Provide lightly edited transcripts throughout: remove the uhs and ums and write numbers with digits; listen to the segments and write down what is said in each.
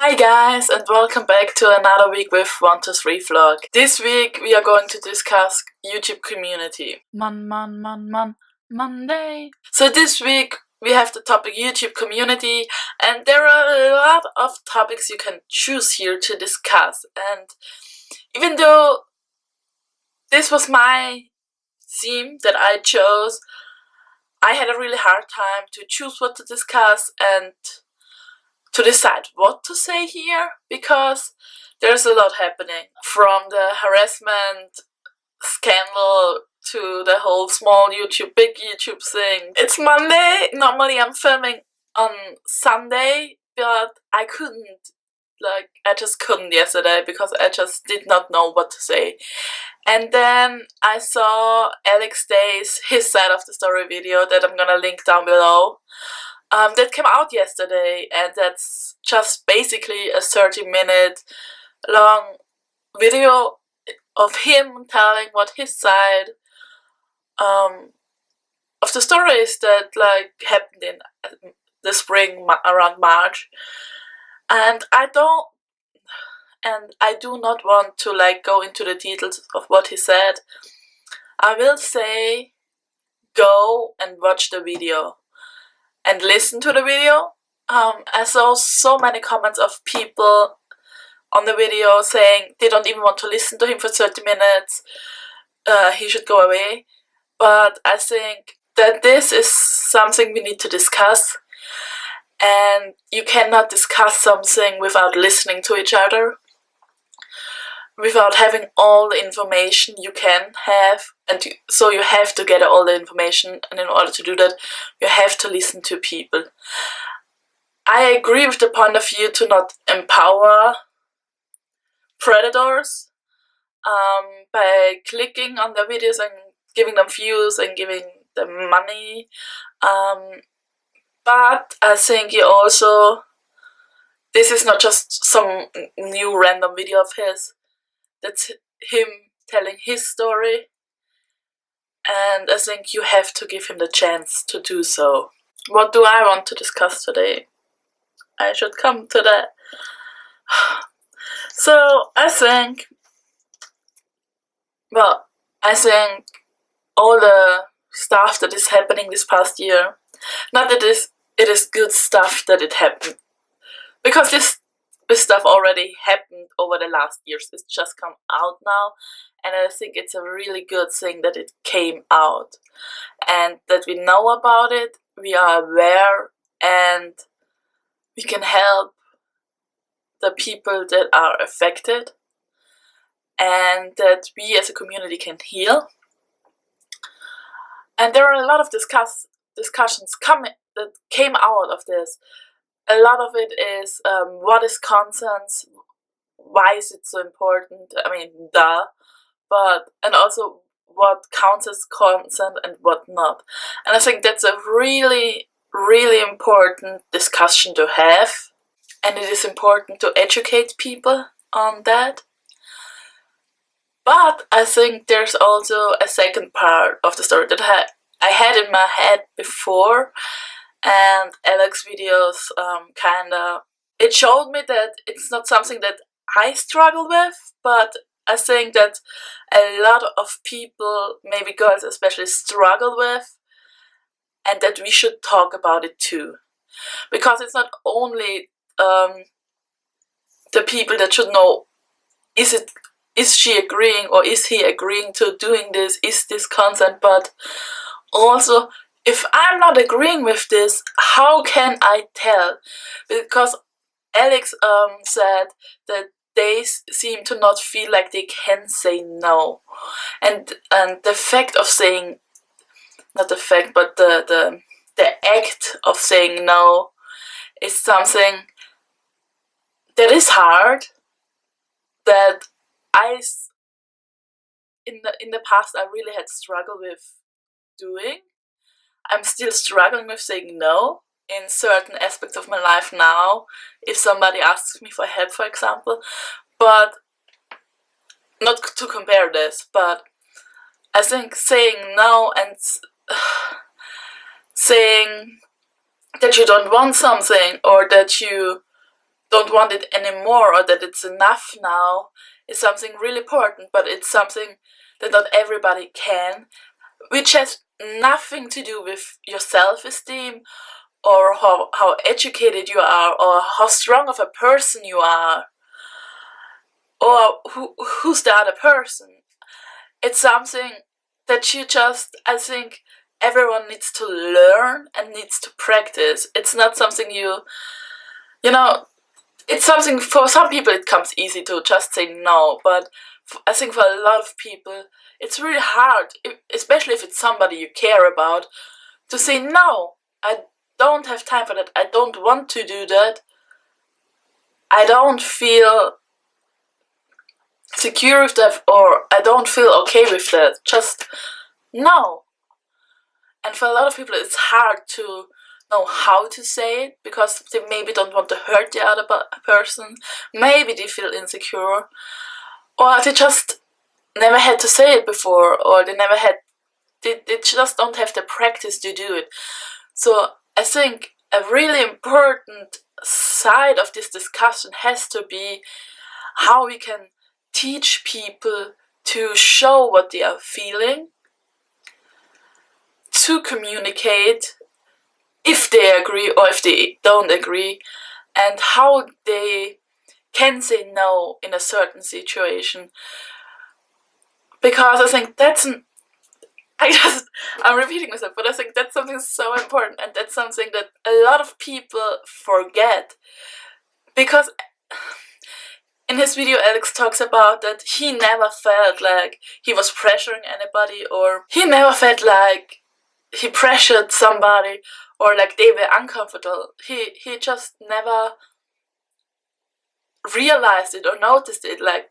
Hi guys, and welcome back to another week with 123 vlog. This week we are going to discuss YouTube community. Monday. So this week we have the topic YouTube community, and there are a lot of topics you can choose here to discuss. And even though this was my theme that I chose, I had a really hard time to choose what to discuss and to decide what to say here, because there's a lot happening, from the harassment scandal to the whole small YouTube, big YouTube thing. It's Monday. Normally I'm filming on Sunday, but I just couldn't yesterday because I just did not know what to say. And then I saw Alex Day's his side of the story video that I'm gonna link down below. That came out yesterday, and that's just basically a 30-minute long video of him telling what his side of the story is that happened in the spring around March. And I do not want to go into the details of what he said. I will say go and watch the video and listen to the video. I saw so many comments of people on the video saying they don't even want to listen to him for 30 minutes. He should go away. But I think that this is something we need to discuss, and you cannot discuss something without listening to each other, without having all the information you can have, and so you have to get all the information, and in order to do that you have to listen to people. I agree with the point of view to not empower predators by clicking on their videos and giving them views and giving them money, but I think this is not just some new random video of his. That's him telling his story, and I think you have to give him the chance to do so. What do I want to discuss today? I should come to that. So I think all the stuff that is happening this past year, not that it is good stuff that it happened, because this stuff already happened over the last years. It's just come out now, and I think it's a really good thing that it came out and that we know about it, we are aware, and we can help the people that are affected, and that we as a community can heal. And there are a lot of discussions that came out of this. A lot of it is what is consent, why is it so important? I mean, and also what counts as consent and what not. And I think that's a really, really important discussion to have, and it is important to educate people on that. But I think there's also a second part of the story that I had in my head before, and Alex's videos it showed me that it's not something that I struggle with, but I think that a lot of people, maybe girls especially, struggle with, and that we should talk about it too. Because it's not only the people that should know, is she agreeing or is he agreeing to doing this, is this consent, but also, if I'm not agreeing with this, how can I tell? Because Alex said that they seem to not feel like they can say no, and the fact of saying, not the fact, but the act of saying no is something that is hard, that in the past I really had struggled with doing. I'm still struggling with saying no in certain aspects of my life now, if somebody asks me for help, for example. But not to compare this, but I think saying no and saying that you don't want something, or that you don't want it anymore, or that it's enough now, is something really important, but it's something that not everybody can, which has nothing to do with your self-esteem or how educated you are or how strong of a person you are or who's the other person. It's something that you just, I think, everyone needs to learn and needs to practice. It's not something you know, it's something for some people it comes easy to just say no, but I think for a lot of people it's really hard, especially if it's somebody you care about, to say no. I don't have time for that. I don't want to do that. I don't feel secure with that, or I don't feel okay with that. Just no. And for a lot of people it's hard to know how to say it, because they maybe don't want to hurt the other person, maybe they feel insecure, or they just never had to say it before, or they just don't have the practice to do it. So I think a really important side of this discussion has to be how we can teach people to show what they are feeling, to communicate if they agree or if they don't agree, and how they can say no in a certain situation. Because I think I'm repeating myself, but I think that's something so important, and that's something that a lot of people forget. Because in his video, Alex talks about that he never felt like he was pressuring anybody, or he never felt like he pressured somebody, or like they were uncomfortable. He just never realized it or noticed it. Like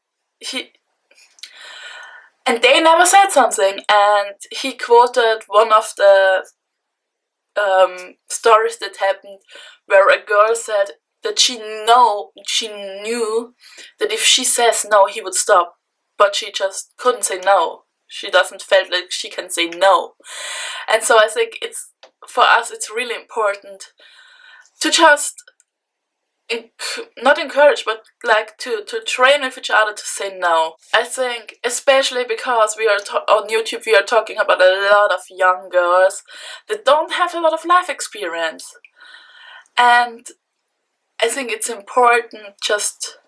and they never said something. And he quoted one of the stories that happened, where a girl said that she knew that if she says no, he would stop, but she just couldn't say no. She doesn't feel like she can say no. And so I think for us it's really important to just not encourage, but like to train with each other to say no. I think especially because we are on YouTube, we are talking about a lot of young girls that don't have a lot of life experience, and I think it's important just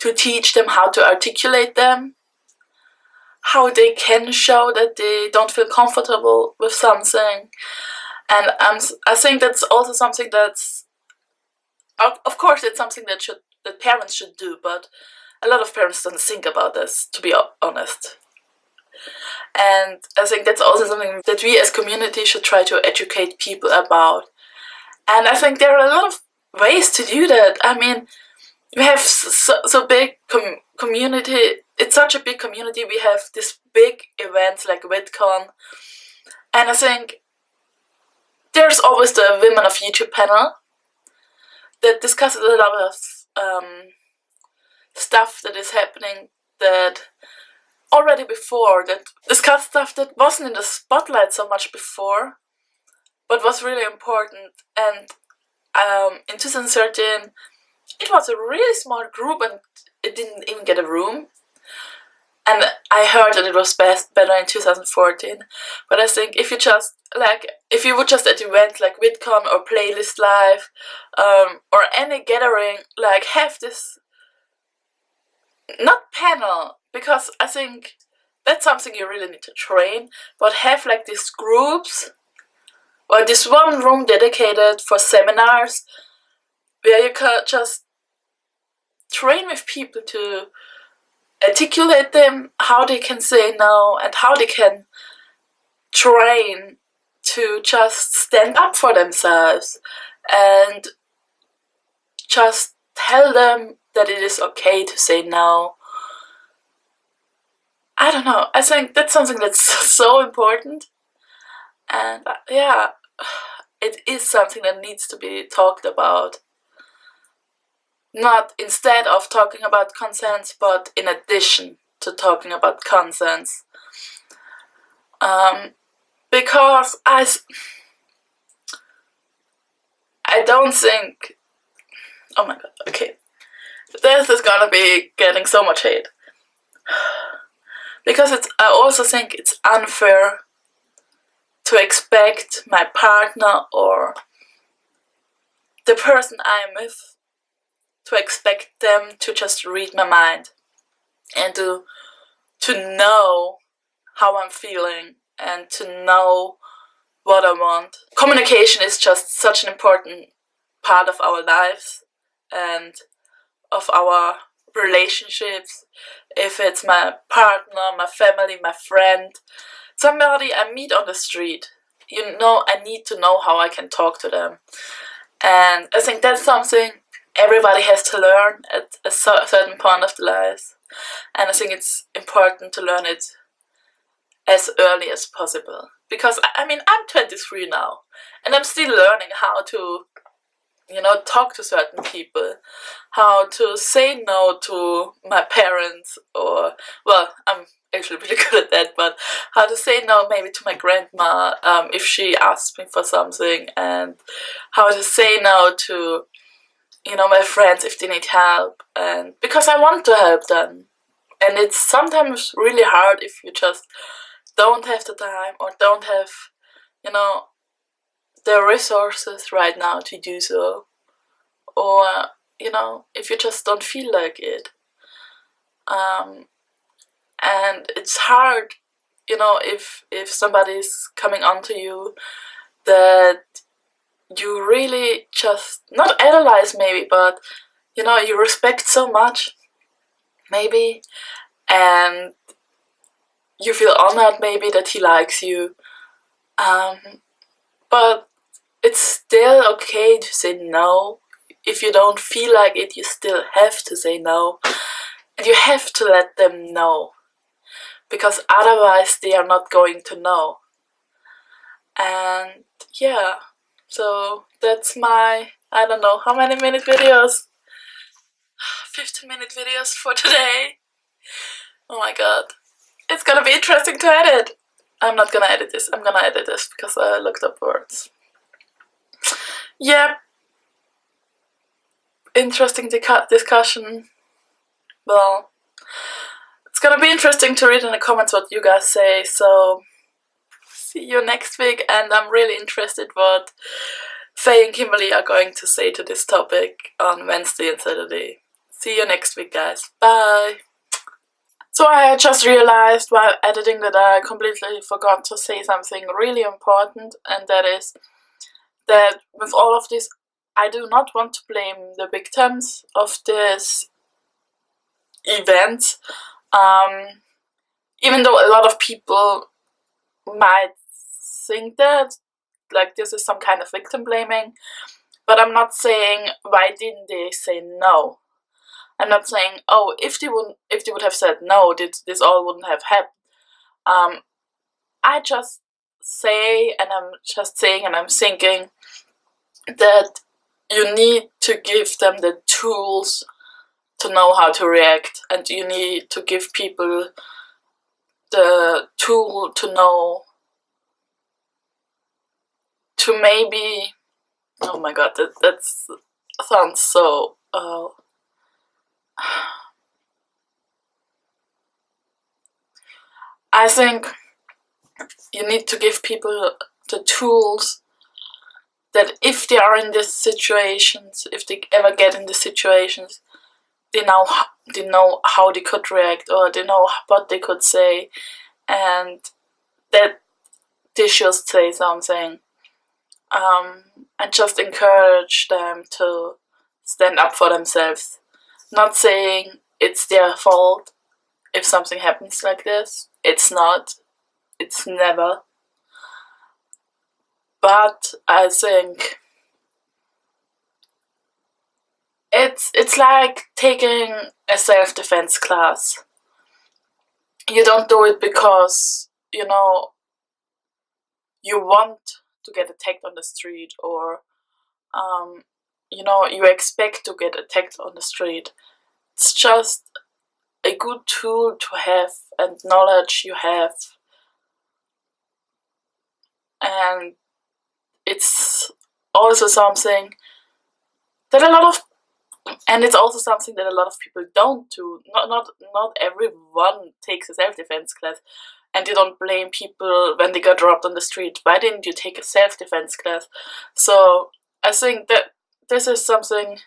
to teach them how to articulate them, how they can show that they don't feel comfortable with something. And I think that's also something that's, of course, it's something that parents should do, but a lot of parents don't think about this, to be honest. And I think that's also something that we as community should try to educate people about. And I think there are a lot of ways to do that. I mean, we have so big community. It's such a big community. We have these big events like VidCon, and I think there's always the Women of YouTube panel that discusses a lot of stuff that is happening, that already before, that discussed stuff that wasn't in the spotlight so much before, but was really important. And in 2013 it was a really small group and it didn't even get a room. And I heard that it was better in 2014. But I think if you would just at events like VidCon or Playlist Live, or any gathering, like have this, not panel, because I think that's something you really need to train, but have like these groups, or this one room dedicated for seminars, where you can just train with people to articulate them, how they can say no, and how they can train to just stand up for themselves and just tell them that it is okay to say no. I don't know, I think that's something that's so important. And yeah, it is something that needs to be talked about. Not instead of talking about consent, but in addition to talking about consent. Because I don't think, Oh my god, okay. This is gonna be getting so much hate. Because I also think it's unfair to expect my partner or the person I am with, to expect them to just read my mind and to know how I'm feeling and to know what I want. Communication is just such an important part of our lives and of our relationships. If it's my partner, my family, my friend, somebody I meet on the street, I need to know how I can talk to them. And I think that's something everybody has to learn at a certain point of their lives. And I think it's important to learn it as early as possible. Because, I mean, I'm 23 now, and I'm still learning how to, talk to certain people, how to say no to my parents, or, well, I'm actually really good at that, but how to say no maybe to my grandma if she asks me for something, and how to say no to, my friends if they need help, and because I want to help them. And it's sometimes really hard if you just don't have the time or don't have, the resources right now to do so. Or, if you just don't feel like it. And it's hard, if somebody's coming onto you that you really just, not idolize maybe, but, you respect so much, maybe, and you feel honored maybe that he likes you. But it's still okay to say no. If you don't feel like it, you still have to say no. And you have to let them know. Because otherwise they are not going to know. And yeah, so that's my, I don't know how many minute videos. 15-minute videos for today. Oh my god. It's gonna be interesting to edit. I'm not gonna edit this. I'm gonna edit this because I looked up words. Yeah. Interesting discussion. Well, it's gonna be interesting to read in the comments what you guys say, so see you next week, and I'm really interested what Faye and Kimberly are going to say to this topic on Wednesday and Saturday. See you next week, guys. Bye! So I just realized while editing that I completely forgot to say something really important, and that is that with all of this, I do not want to blame the victims of this event, even though a lot of people might think that, like, this is some kind of victim blaming, but I'm not saying why didn't they say no. I'm not saying, oh, if they would have said no, this all wouldn't have happened. I just say, and I'm just saying, and I'm thinking that you need to give them the tools to know how to react, and you need to give people the tool to know to maybe, oh my god, that sounds so I think you need to give people the tools that if they are in these situations, if they ever get in these situations, they know how they could react, or they know what they could say, and that they should say something. And just encourage them to stand up for themselves. Not saying it's their fault if something happens like this. It's not. It's never. But I think it's like taking a self-defense class. You don't do it because, you want to get attacked on the street, or, you expect to get attacked on the street. It's just a good tool to have and knowledge you have. And it's also something that a lot of And it's also something that a lot of people don't do. Not everyone takes a self-defense class, and you don't blame people when they got robbed on the street. Why didn't you take a self-defense class? So I think that this is something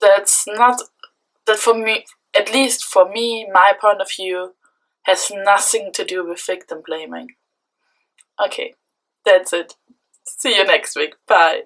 that's not, that for me, at least for me, my point of view, has nothing to do with victim blaming. Okay, that's it. See you next week. Bye.